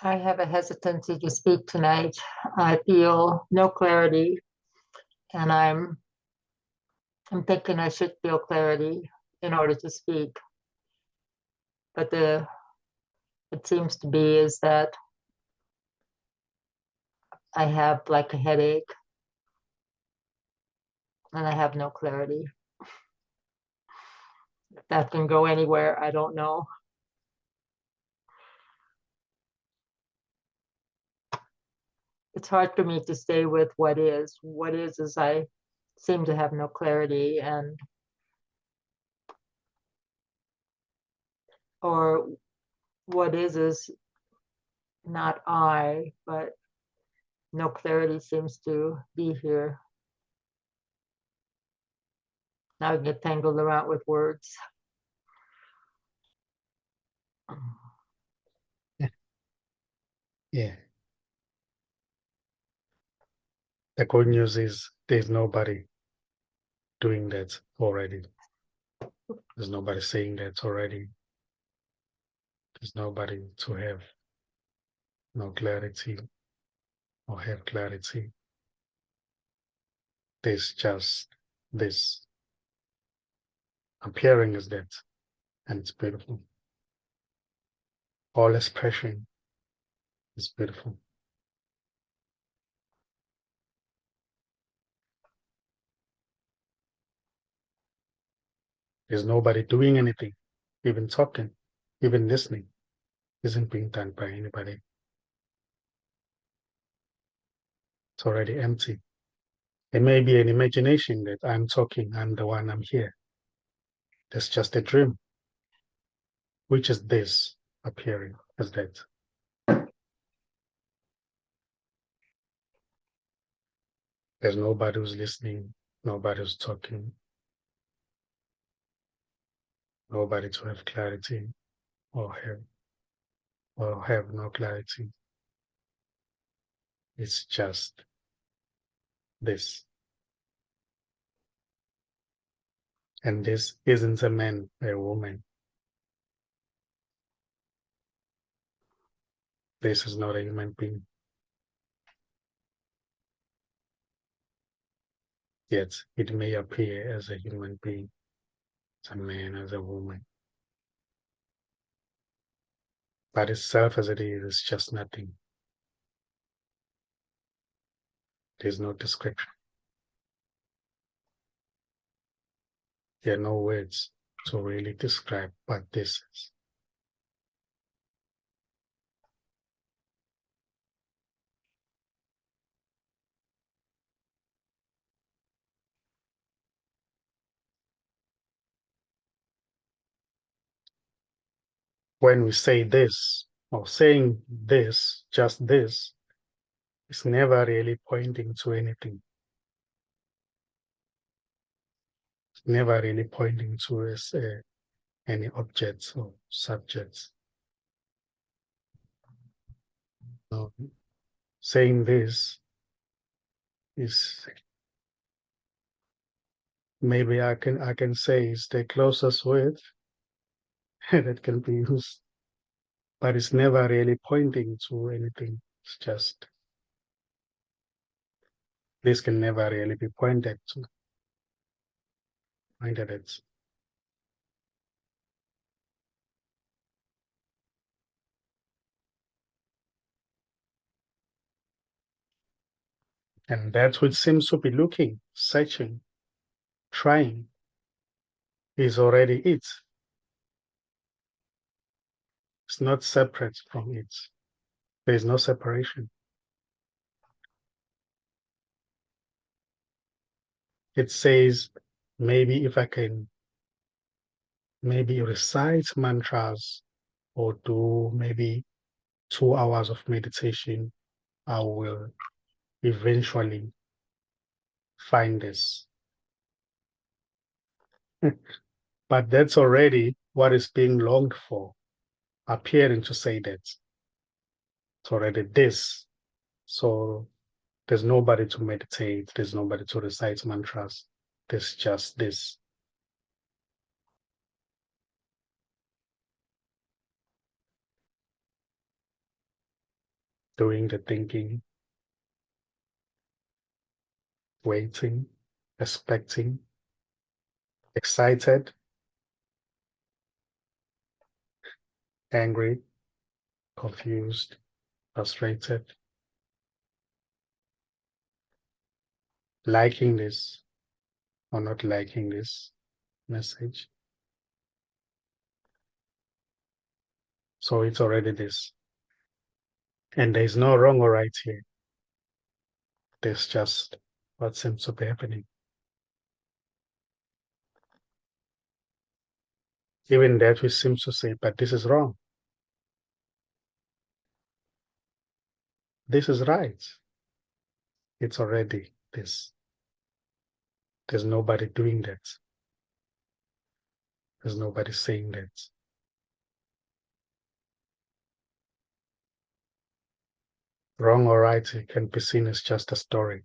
I have a hesitancy to speak tonight. I feel no clarity, and I'm thinking I should feel clarity in order to speak. But it seems to be is that I have like a headache and I have no clarity. If that can go anywhere, I don't know. It's hard for me to stay with what is. What is I seem to have no clarity, and or what is not I, but no clarity seems to be here. Now I get tangled around with words. Yeah. The good news is there's nobody doing that already. There's nobody saying that already. There's nobody to have no clarity or have clarity. There's just this appearing as that, and it's beautiful. All expression is beautiful. There's nobody doing anything, even talking, even listening isn't being done by anybody. It's already empty. It may be an imagination that I'm talking, I'm the one, I'm here. That's just a dream, which is this appearing as that. There's nobody who's listening, nobody who's talking, nobody to have clarity or have no clarity. It's just this. And this isn't a man, a woman. This is not a human being. Yet it may appear as a human being, as a man, as a woman. But itself as it is just nothing. There's no description. There are no words to really describe what this is. When we say this, or saying this, just this, it's never really pointing to anything. It's never really pointing to any objects or subjects. So saying this is maybe I can say it's the closest word that can be used, but it's never really pointing to anything. It's just this can never really be pointed at. And that which seems to be looking, searching, trying, is already it. It's not separate from it. There is no separation. It says, maybe if I can maybe recite mantras or do maybe 2 hours of meditation, I will eventually find this. But that's already what is being longed for, appearing to say that. It's already this. So there's nobody to meditate, there's nobody to recite mantras. There's just this. doing the thinking, waiting, expecting, excited, angry, confused, frustrated, liking this or not liking this message. So it's already this. And there's no wrong or right here. There's just what seems to be happening. Even that we seem to say, but this is wrong. This is right. It's already this. There's nobody doing that. There's nobody saying that. Wrong or right can be seen as just a story.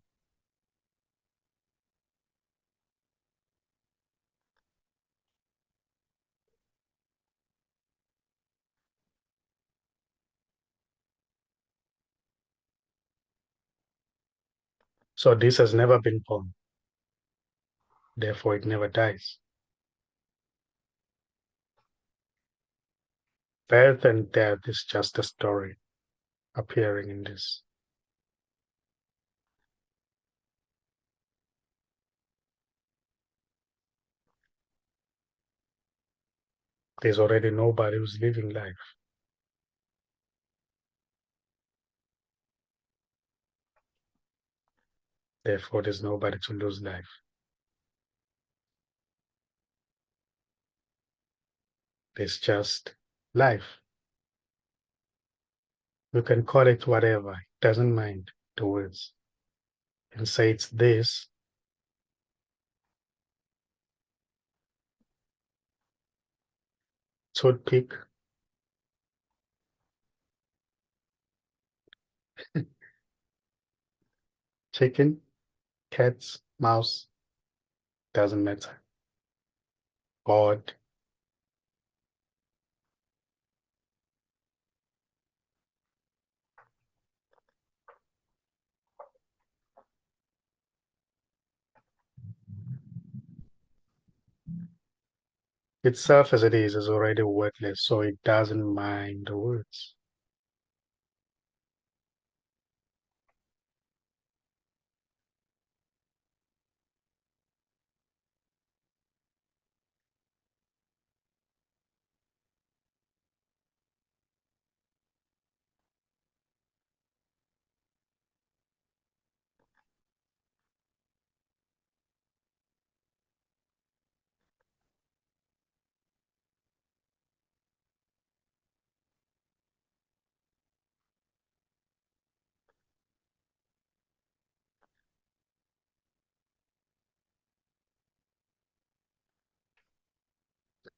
So this has never been born. Therefore, it never dies. Birth and death is just a story appearing in this. There's already nobody who's living life. Therefore, there's nobody to lose life. There's just life. You can call it whatever, it doesn't mind the words. And say it's this, toothpick, chicken, cats, mouse, doesn't matter. God, itself as it is already wordless, so it doesn't mind the words.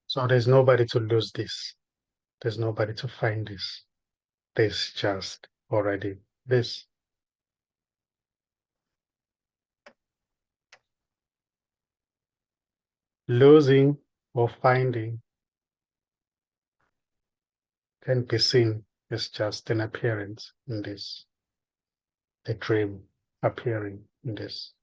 So there's nobody to lose this. There's nobody to find this. There's just already this. Losing or finding can be seen as just an appearance in this, a dream appearing in this.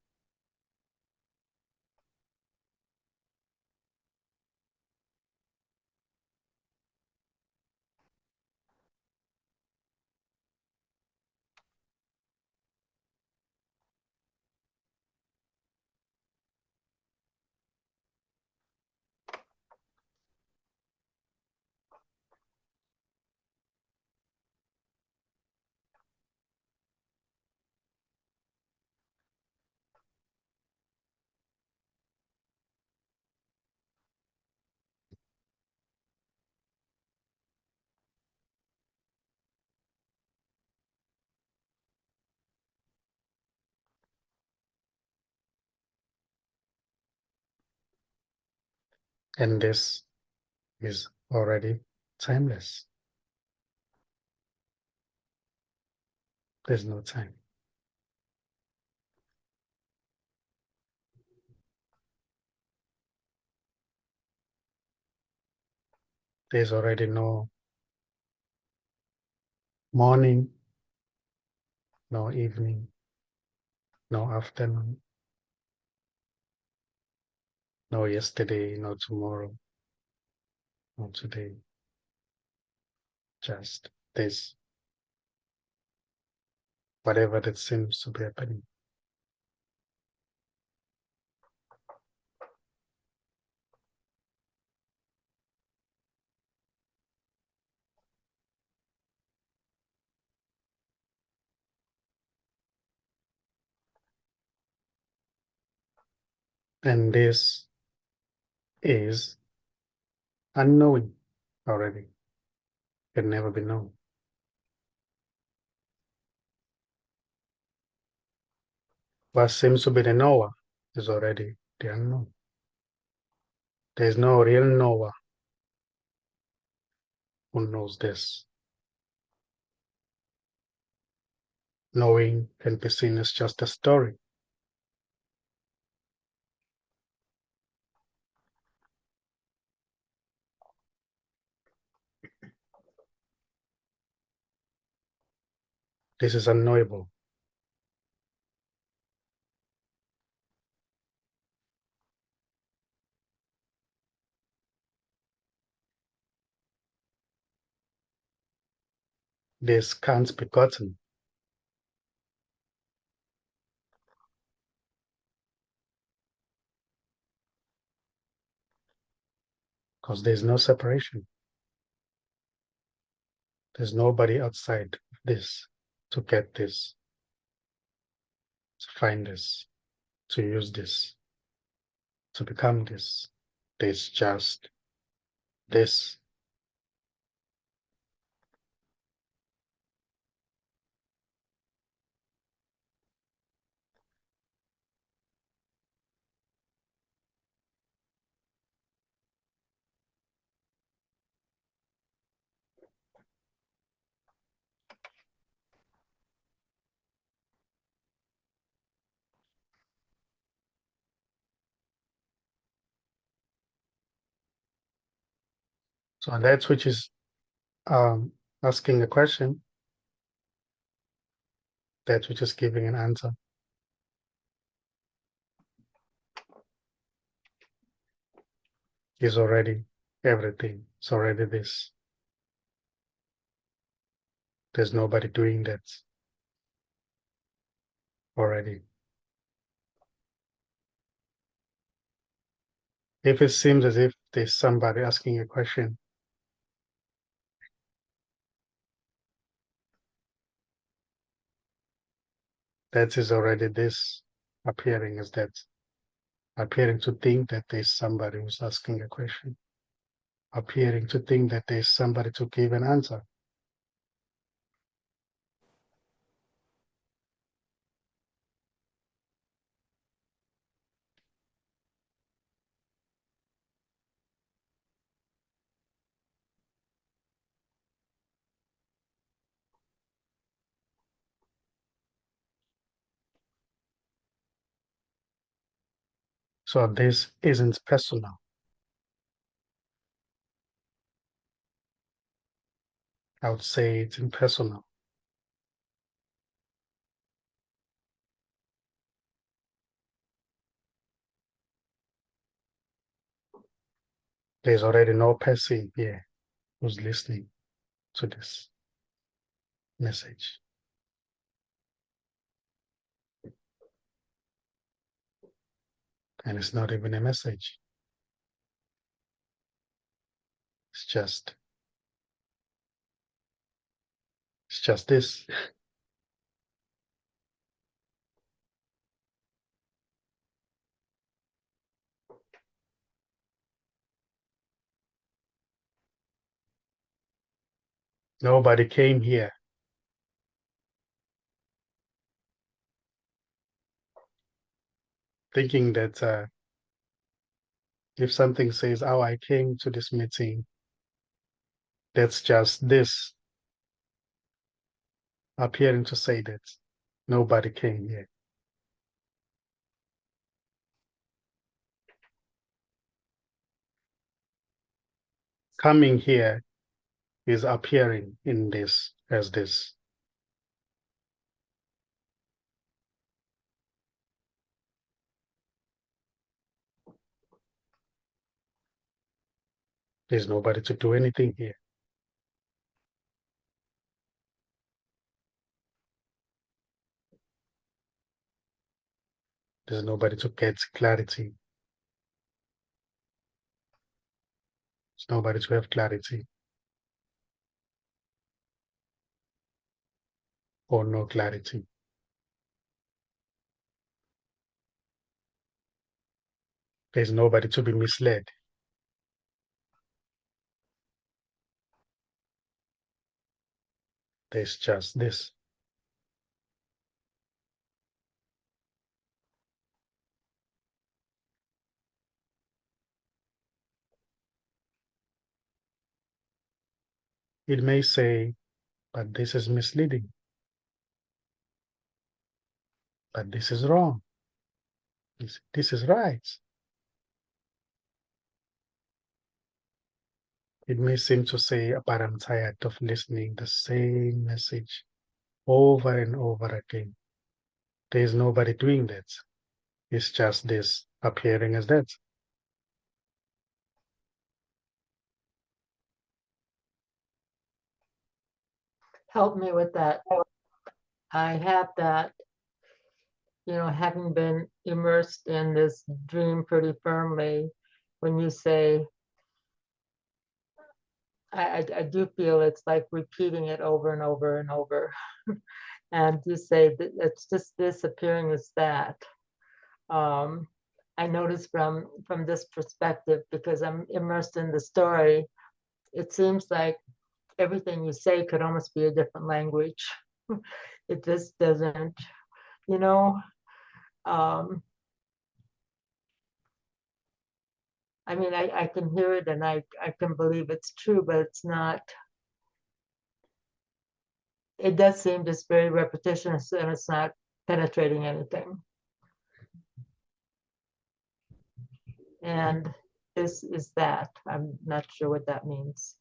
And this is already timeless. There's no time. There's already no morning, no evening, no afternoon, no yesterday, no tomorrow, no today. Just this, whatever that seems to be happening. And this is unknowing already, can never be known. What seems to be the knower is already the unknown. There is no real knower who knows this. Knowing can be seen as just a story. This is unknowable. This can't be gotten. Because there's no separation. There's nobody outside of this to get this, to find this, to use this, to become this. There's just this. So that which is asking a question, that which is giving an answer, is already everything. It's already this. There's nobody doing that already. If it seems as if there's somebody asking a question, that is already this appearing as that, appearing to think that there's somebody who's asking a question, appearing to think that there's somebody to give an answer. So this isn't personal. I would say it's impersonal. There's already no person here who's listening to this message. And it's not even a message. It's just this. Nobody came here thinking that if something says, oh, I came to this meeting, that's just this appearing to say that nobody came here. Coming here is appearing in this as this. There's nobody to do anything here. There's nobody to get clarity. There's nobody to have clarity or no clarity. There's nobody to be misled. There's just this. It may say, but this is misleading, but this is wrong. This is right. It may seem to say, but I'm tired of listening the same message over and over again. There's nobody doing that. It's just this appearing as that. Help me with that. I have that, having been immersed in this dream pretty firmly, when you say, I do feel it's like repeating it over and over and over. And you say that it's just this appearing as that. Um, I notice from this perspective, because I'm immersed in the story, it seems like everything you say could almost be a different language. It just doesn't, you know. Um, I mean, I can hear it and I can believe it's true, but it's not. It does seem just very repetitious and it's not penetrating anything. And this is that. I'm not sure what that means.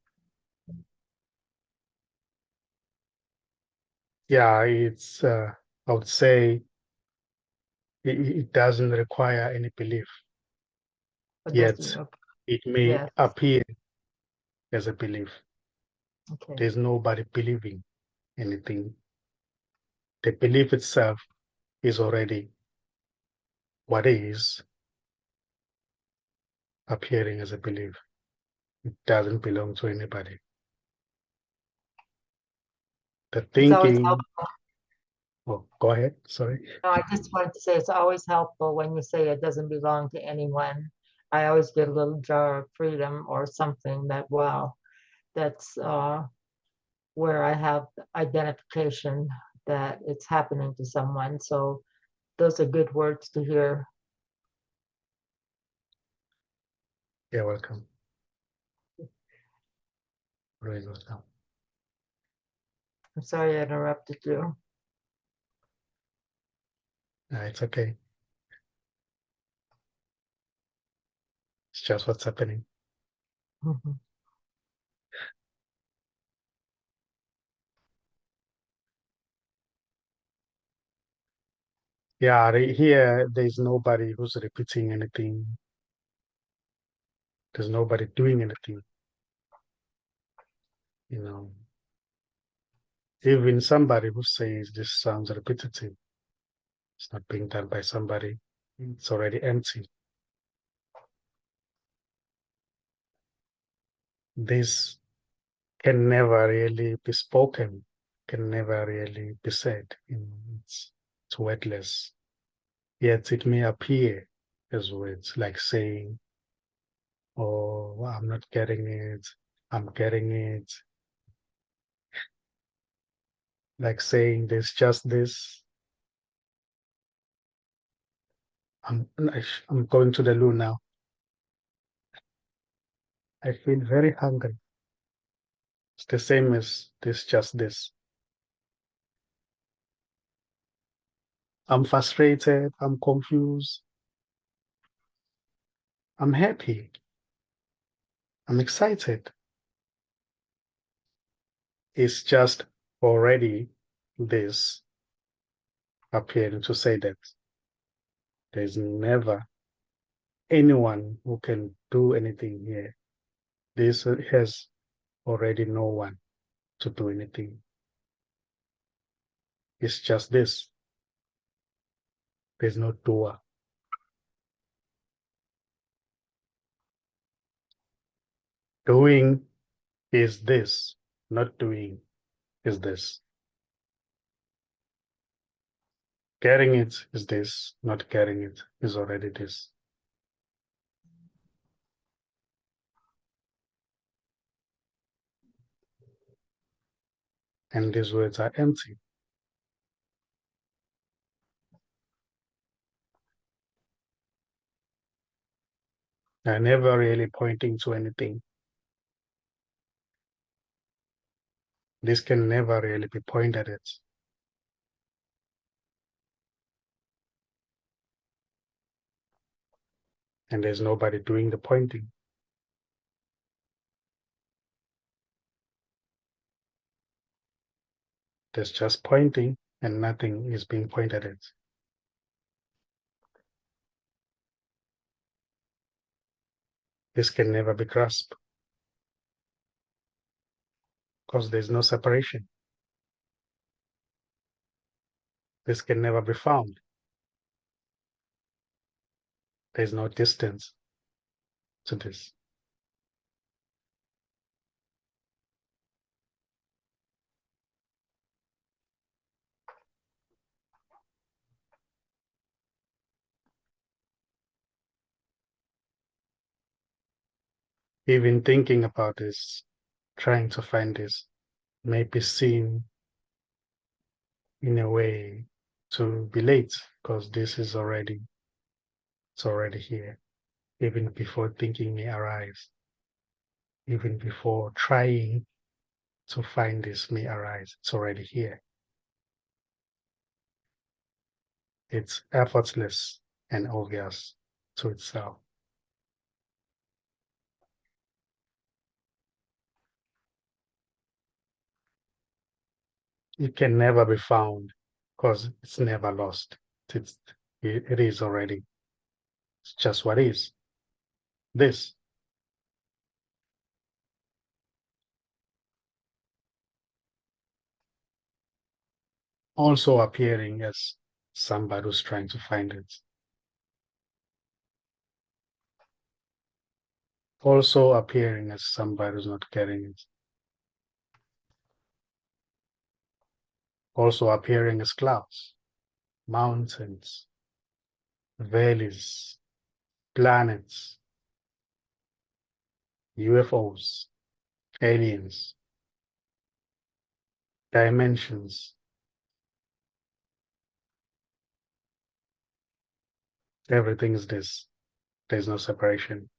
Yeah, it's, I would say it doesn't require any belief, It doesn't. yet Okay. it may Yes. appear as a belief. Okay. There's nobody believing anything. The belief itself is already what is appearing as a belief. It doesn't belong to anybody. The It's always thinking, helpful. oh, go ahead, sorry. No, I just wanted to say it's always helpful when you say it doesn't belong to anyone. I always get a little jar of freedom or something that, wow, that's where I have identification that it's happening to someone. So those are good words to hear. You're welcome. Really welcome. I'm sorry I interrupted you. It's okay. It's just what's happening. Mhm. Yeah, here there's nobody who's repeating anything. There's nobody doing anything. You know, even somebody who says this sounds repetitive, it's not being done by somebody. It's already empty. This can never really be spoken, can never really be said. It's wordless. Yet it may appear as words, like saying, "Oh, I'm not getting it. I'm getting it." Like saying, "There's just this. I'm going to the loo now. I feel very hungry." It's the same as this, just this. I'm frustrated. I'm confused. I'm happy. I'm excited. It's just already this appearing to say that there's never anyone who can do anything here. This has already no one to do anything. It's just this. There's no doer. Doing is this. Not doing is this. Getting it is this. Not getting it is already this. And these words are empty. They're never really pointing to anything. This can never really be pointed at. And there's nobody doing the pointing. There's just pointing and nothing is being pointed at. This can never be grasped because there's no separation. This can never be found. There's no distance to this. Even thinking about this, trying to find this, may be seen in a way to be late because this is already, it's already here. Even before thinking may arise, even before trying to find this may arise, it's already here. It's effortless and obvious to itself. It can never be found because it's never lost. It is already. It's just what is. This. Also appearing as somebody who's trying to find it. Also appearing as somebody who's not getting it. Also appearing as clouds, mountains, valleys, planets, UFOs, aliens, dimensions. Everything is this. There's no separation.